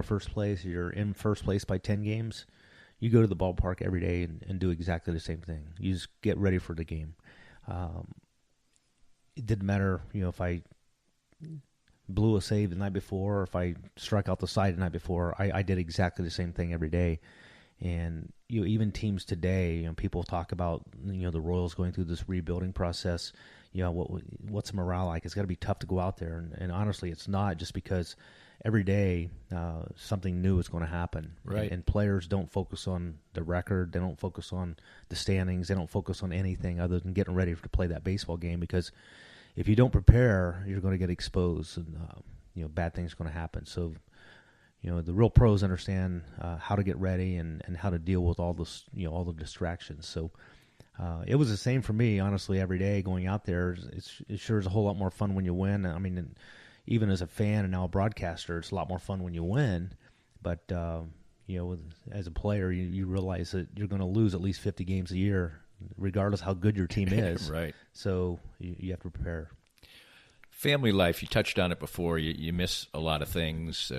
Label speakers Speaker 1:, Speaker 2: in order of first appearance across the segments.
Speaker 1: first place, you're in first place by 10 games, you go to the ballpark every day and do exactly the same thing. You just get ready for the game. It didn't matter, if I blew a save the night before or if I struck out the side the night before. I did exactly the same thing every day. And even teams today, people talk about the Royals going through this rebuilding process. What's the morale like? It's got to be tough to go out there, and honestly, it's not, just because every day something new is going to happen.
Speaker 2: Right.
Speaker 1: And players don't focus on the record. They don't focus on the standings. They don't focus on anything other than getting ready to play that baseball game, because if you don't prepare, you're going to get exposed, and bad things are going to happen. So the real pros understand how to get ready and how to deal with all this, all the distractions. So it was the same for me, honestly, every day going out there. It sure is a whole lot more fun when you win. I mean, even as a fan and now a broadcaster, it's a lot more fun when you win. But, as a player, you realize that you're going to lose at least 50 games a year, regardless how good your team is.
Speaker 2: Right.
Speaker 1: So you have to prepare.
Speaker 2: Family life, you touched on it before. You miss a lot of things,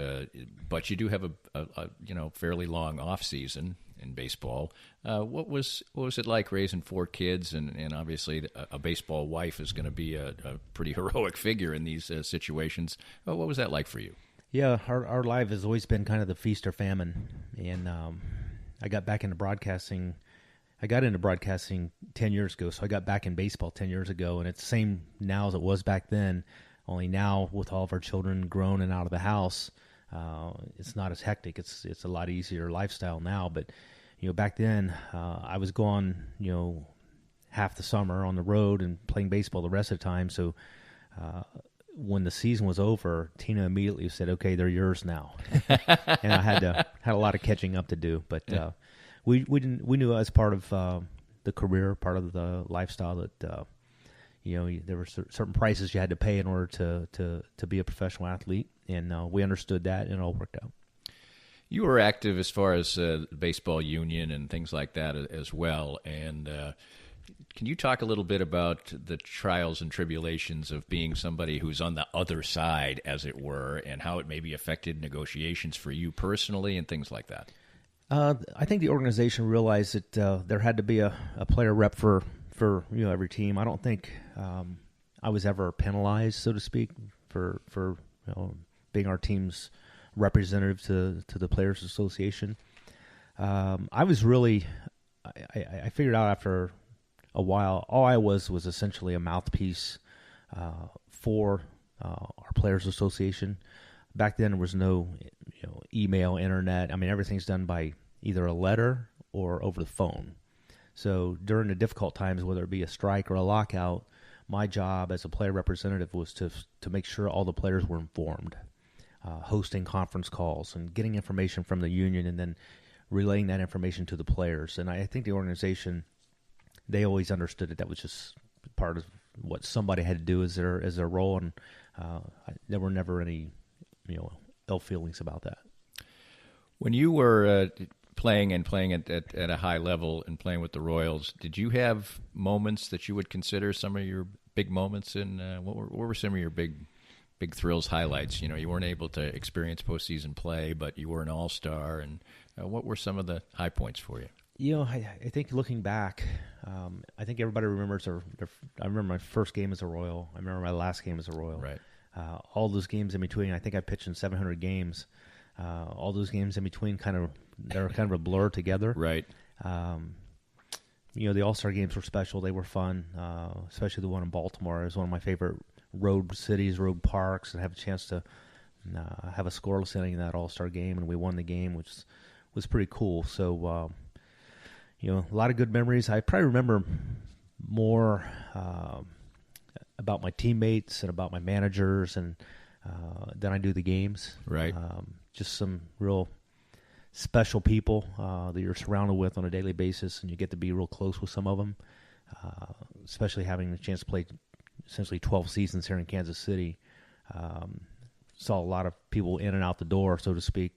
Speaker 2: but you do have a fairly long off season in baseball. What was it like raising 4 kids, and obviously a baseball wife is going to be a pretty heroic figure in these situations. What was that like for you?
Speaker 1: Yeah, our life has always been kind of the feast or famine, and I got back into broadcasting. I got into broadcasting 10 years ago, so I got back in baseball 10 years ago, and it's the same now as it was back then, only now with all of our children grown and out of the house, it's not as hectic. It's a lot easier lifestyle now, but back then I was gone, half the summer on the road and playing baseball the rest of the time, so when the season was over, Tina immediately said, "Okay, they're yours now," and I had a lot of catching up to do, but We knew as part of the career, part of the lifestyle, that there were certain prices you had to pay in order to be a professional athlete, and we understood that, and it all worked out.
Speaker 2: You were active as far as baseball union and things like that as well, and can you talk a little bit about the trials and tribulations of being somebody who's on the other side, as it were, and how it maybe affected negotiations for you personally and things like that?
Speaker 1: I think the organization realized that there had to be a player rep for every team. I don't think I was ever penalized, so to speak, for being our team's representative to the Players Association. I was really I figured out after a while all I was essentially a mouthpiece for our Players Association. Back then there was no email, internet. I mean, everything's done by either a letter or over the phone. So during the difficult times, whether it be a strike or a lockout, my job as a player representative was to make sure all the players were informed, hosting conference calls and getting information from the union and then relaying that information to the players. And I think the organization, they always understood that was just part of what somebody had to do as their role, and there were never any ill feelings about that.
Speaker 2: When you were playing at a high level and playing with the Royals, did you have moments that you would consider some of your big moments? And what were some of your big thrills, highlights? You weren't able to experience postseason play, but you were an all-star. And what were some of the high points for you?
Speaker 1: I think looking back, I think everybody remembers I remember my first game as a Royal. I remember my last game as a Royal.
Speaker 2: Right.
Speaker 1: All those games in between, I think I pitched in 700 games. All those games in between they're kind of a blur together.
Speaker 2: Right.
Speaker 1: The All-Star games were special. They were fun, especially the one in Baltimore. It was one of my favorite road cities, road parks, and have a chance to have a scoreless inning in that All-Star game, and we won the game, which was pretty cool. So, a lot of good memories. I probably remember more about my teammates and about my managers and than I do the games.
Speaker 2: Right.
Speaker 1: Just some real special people that you're surrounded with on a daily basis, and you get to be real close with some of them, especially having the chance to play essentially 12 seasons here in Kansas City. Saw a lot of people in and out the door, so to speak,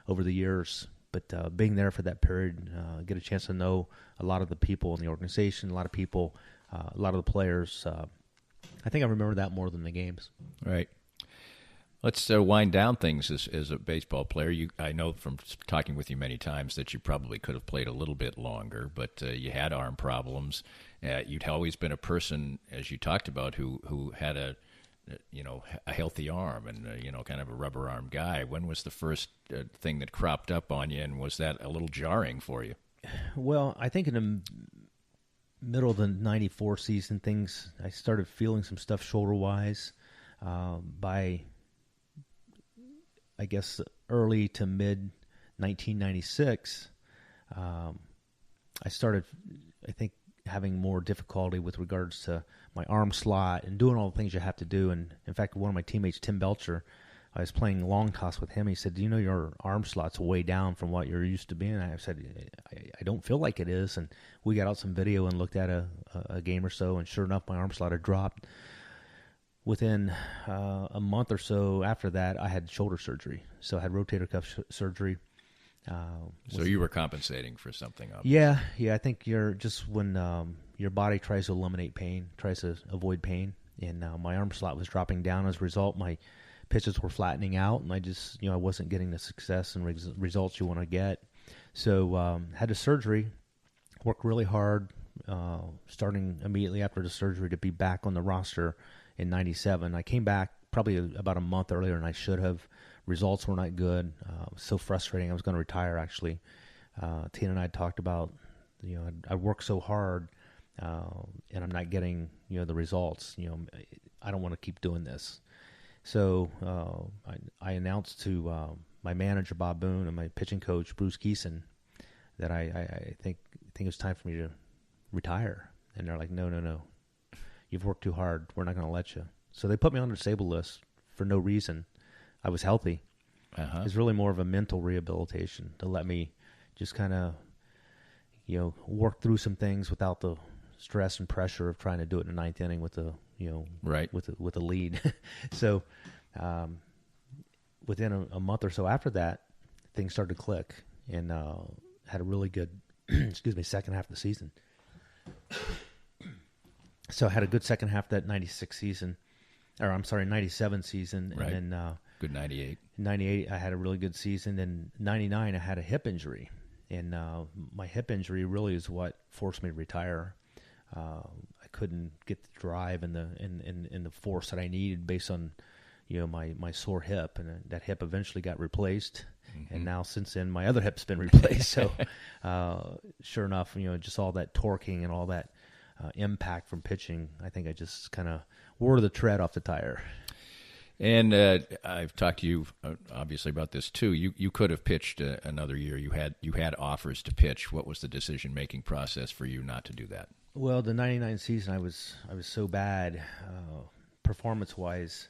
Speaker 1: over the years. But being there for that period, get a chance to know a lot of the people in the organization, a lot of people, a lot of the players. I think I remember that more than the games.
Speaker 2: Right. Let's wind down things as a baseball player. I know from talking with you many times that you probably could have played a little bit longer, but you had arm problems. You'd always been a person, as you talked about, who had a healthy arm and kind of a rubber arm guy. When was the first thing that cropped up on you, and was that a little jarring for you?
Speaker 1: Well, I think in the middle of the '94 season, I started feeling some stuff shoulder wise. By I guess early to mid 1996, I started, I think, having more difficulty with regards to my arm slot and doing all the things you have to do. And in fact, one of my teammates, Tim Belcher, I was playing long toss with him. He said, "Do you know your arm slot's way down from what you're used to being?" And I said, I don't feel like it is. And we got out some video and looked at a game or so, and sure enough, my arm slot had dropped. Within a month or so after that, I had shoulder surgery. So I had rotator cuff surgery.
Speaker 2: So you were compensating for something,
Speaker 1: obviously. Yeah. I think you're just when your body tries to eliminate pain, tries to avoid pain, and my arm slot was dropping down. As a result, my pitches were flattening out, and I wasn't getting the success and results you want to get. So had the surgery, worked really hard, starting immediately after the surgery to be back on the roster in '97. I came back probably about a month earlier than I should have. Results were not good. So frustrating. I was going to retire, actually. Tina and I had talked about, I worked so hard, and I'm not getting, the results. I don't want to keep doing this. So I announced to my manager, Bob Boone, and my pitching coach, Bruce Keeson, that I think it was time for me to retire. And they're like, no. You've worked too hard. We're not going to let you. So they put me on the disabled list for no reason. I was healthy.
Speaker 2: Uh-huh.
Speaker 1: It's really more of a mental rehabilitation to let me just kind of, work through some things without the stress and pressure of trying to do it in the ninth inning with the,
Speaker 2: right,
Speaker 1: with the lead. So, within a month or so after that, things started to click, and had a really good, second half of the season. So I had a good second half of that 96 season, 97 season.
Speaker 2: Right.
Speaker 1: And then
Speaker 2: good 98.
Speaker 1: 98, I had a really good season. Then 99, I had a hip injury. And my hip injury really is what forced me to retire. I couldn't get the drive and the force that I needed based on, my sore hip. And that hip eventually got replaced. Mm-hmm. And now since then, my other hip's been replaced. So sure enough, just all that torquing and all that impact from pitching, I think I just kind of wore the tread off the tire.
Speaker 2: And I've talked to you obviously about this too. You could have pitched another year. You had offers to pitch. What was the decision-making process for you not to do that? Well, the 99 season, I was so bad performance-wise.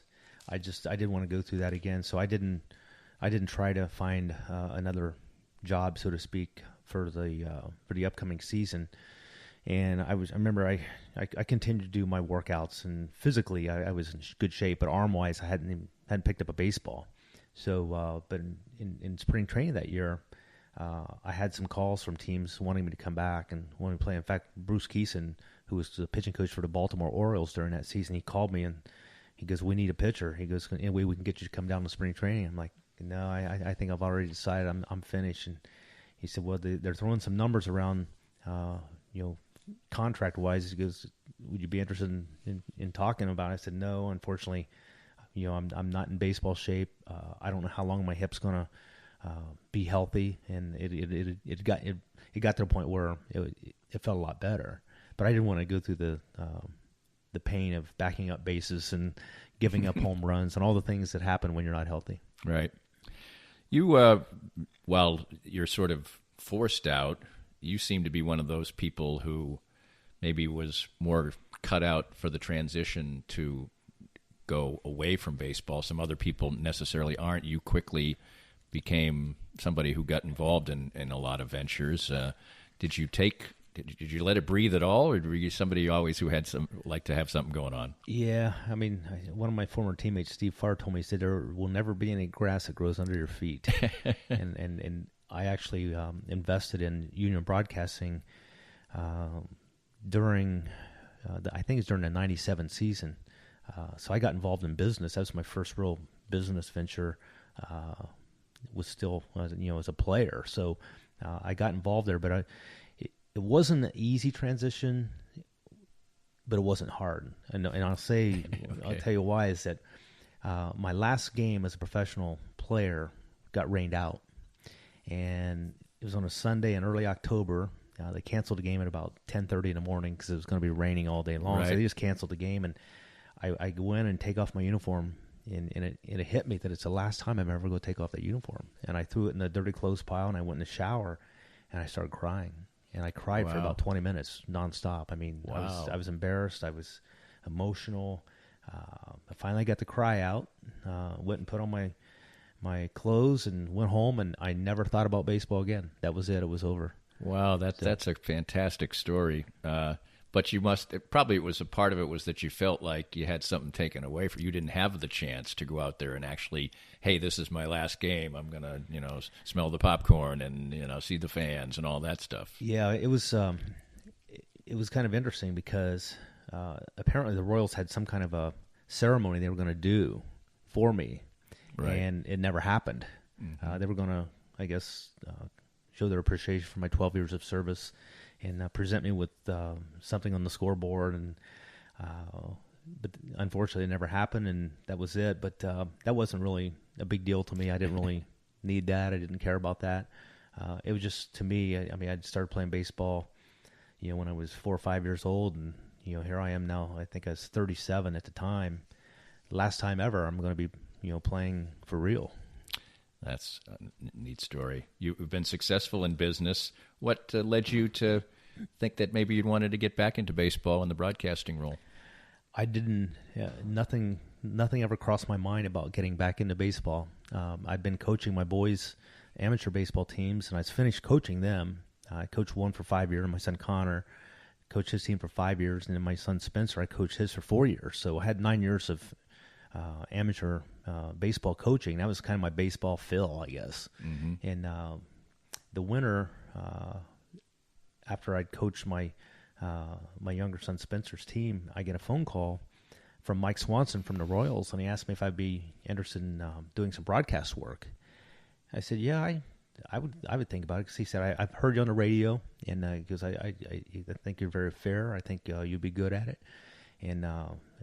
Speaker 2: I didn't want to go through that again. So I didn't try to find another job, so to speak, for the upcoming season. And I remember I continued to do my workouts, and physically I was in good shape, but arm-wise I hadn't picked up a baseball. So, but in spring training that year, I had some calls from teams wanting me to come back and wanting to play. In fact, Bruce Keeson, who was the pitching coach for the Baltimore Orioles during that season, he called me and he goes, "We need a pitcher." He goes, "Any way we can get you to come down to spring training?" I'm like, "No, I think I've already decided I'm finished." And he said, "Well, they're throwing some numbers around, contract-wise." He goes, "Would you be interested in talking about it?" I said, "No, unfortunately, I'm not in baseball shape. I don't know how long my hip's gonna be healthy." And it got to the point where it felt a lot better, but I didn't want to go through the pain of backing up bases and giving up home runs and all the things that happen when you're not healthy. Right. You, while you're sort of forced out, you seem to be one of those people who maybe was more cut out for the transition to go away from baseball. Some other people necessarily aren't. You quickly became somebody who got involved in a lot of ventures. Did you let it breathe at all, or were you somebody always who had like to have something going on?
Speaker 1: Yeah, I mean, one of my former teammates, Steve Farr, told me, he said, "There will never be any grass that grows under your feet." and I actually invested in Union Broadcasting during, I think it's during the '97 season. So I got involved in business. That was my first real business venture was still, as a player. So I got involved there, but it wasn't an easy transition, but it wasn't hard. And I'll say,
Speaker 2: Okay.
Speaker 1: I'll tell you why is that my last game as a professional player got rained out. And it was on a Sunday in early October. They canceled the game at about 10:30 in the morning because it was going to be raining all day long.
Speaker 2: Right.
Speaker 1: So they just canceled the game, and I go in and take off my uniform, and it hit me that it's the last time I'm ever going to take off that uniform. And I threw it in the dirty clothes pile, and I went in the shower, and I started crying. And I cried for
Speaker 2: Wow.
Speaker 1: about 20 minutes nonstop. I mean,
Speaker 2: Wow.
Speaker 1: I was embarrassed. I was emotional. I finally got the cry out, went and put on my clothes and went home, and I never thought about baseball again. That was it. It was over.
Speaker 2: Wow, that's a fantastic story. But you it was a part of it was that you felt like you had something taken away from you. You didn't have the chance to go out there and actually, hey, this is my last game. I'm going to, smell the popcorn and, see the fans and all that stuff.
Speaker 1: Yeah, it was kind of interesting because apparently the Royals had some kind of a ceremony they were going to do for me,
Speaker 2: Right.
Speaker 1: and it never happened.
Speaker 2: Mm-hmm.
Speaker 1: They were going to, I guess, show their appreciation for my 12 years of service and present me with something on the scoreboard. And but unfortunately, it never happened, and that was it. But that wasn't really a big deal to me. I didn't really need that. I didn't care about that. It was just, to me, I'd started playing baseball, when I was 4 or 5 years old, and here I am now. I think I was 37 at the time. Last time ever, I'm going to be playing for real.
Speaker 2: That's a neat story. You've been successful in business. What led you to think that maybe you'd wanted to get back into baseball and the broadcasting role?
Speaker 1: I didn't. Nothing ever crossed my mind about getting back into baseball. I'd been coaching my boys' amateur baseball teams, and I finished coaching them. I coached one for 5 years. My son Connor coached his team for 5 years, and then my son Spencer, I coached his for 4 years. So I had 9 years of amateur baseball coaching. That was kind of my baseball fill, I guess.
Speaker 2: Mm-hmm.
Speaker 1: And the winter, after I'd coached my younger son Spencer's team, I get a phone call from Mike Swanson from the Royals, and he asked me if I'd be interested in doing some broadcast work. I said, yeah, I would think about it, because he said, I've heard you on the radio, and he goes, I think you're very fair. I think you'd be good at it. And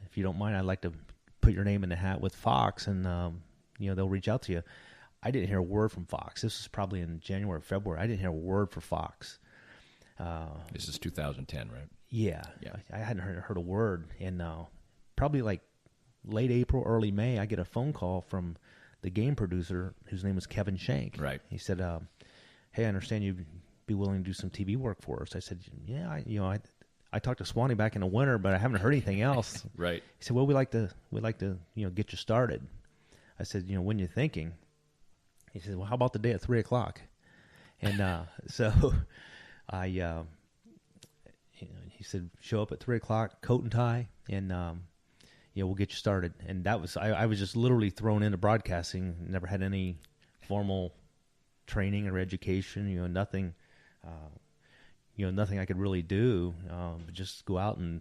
Speaker 1: if you don't mind, I'd like to put your name in the hat with Fox, and they'll reach out to you. I didn't hear a word from Fox. This was probably in January or February. I didn't hear a word for Fox.
Speaker 2: This is 2010, right?
Speaker 1: Yeah.
Speaker 2: Yeah.
Speaker 1: I hadn't heard a word. And probably like late April, early May, I get a phone call from the game producer, whose name was Kevin Shank.
Speaker 2: Right.
Speaker 1: He said, hey, I understand you'd be willing to do some TV work for us. I said, yeah, I talked to Swanee back in the winter, but I haven't heard anything else.
Speaker 2: Right.
Speaker 1: He said, well, we'd like to get you started. I said, when you're thinking? He said, well, how about the day at 3:00? And so I, he said, show up at 3:00, coat and tie, and we'll get you started. And that was, I was just literally thrown into broadcasting. Never had any formal training or education. Nothing. Nothing I could really do, but just go out and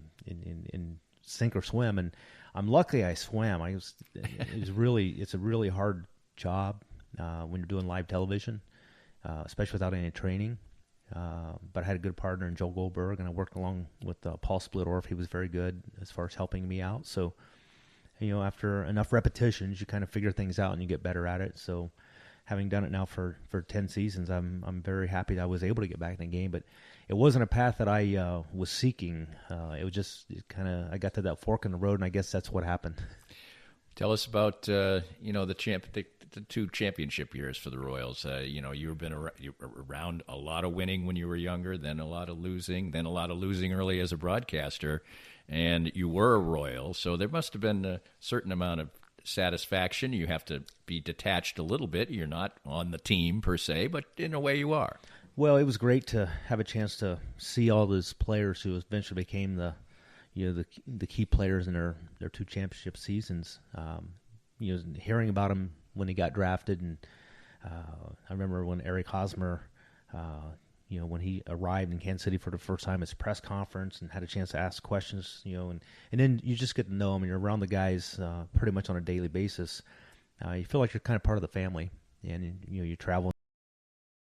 Speaker 1: sink or swim. And I'm lucky I swam. It's a really hard job when you're doing live television, especially without any training. But I had a good partner in Joel Goldberg, and I worked along with Paul Splittorff. He was very good as far as helping me out. So, after enough repetitions, you kind of figure things out and you get better at it. So, having done it now for 10 seasons, I'm very happy that I was able to get back in the game. But it wasn't a path that I was seeking. It was just I got to that fork in the road, and I guess that's what happened.
Speaker 2: Tell us about the two championship years for the Royals. You've been around a lot of winning when you were younger, then a lot of losing, early as a broadcaster, and you were a Royal, so there must have been a certain amount of satisfaction. You have to be detached a little bit. You're not on the team per se, but in a way you are.
Speaker 1: Well, it was great to have a chance to see all those players who eventually became the key players in their two championship seasons. Hearing about them when he got drafted, and I remember when Eric Hosmer, when he arrived in Kansas City for the first time at his press conference and had a chance to ask questions, and then you just get to know him, and you're around the guys pretty much on a daily basis. you feel like you're kind of part of the family, and you travel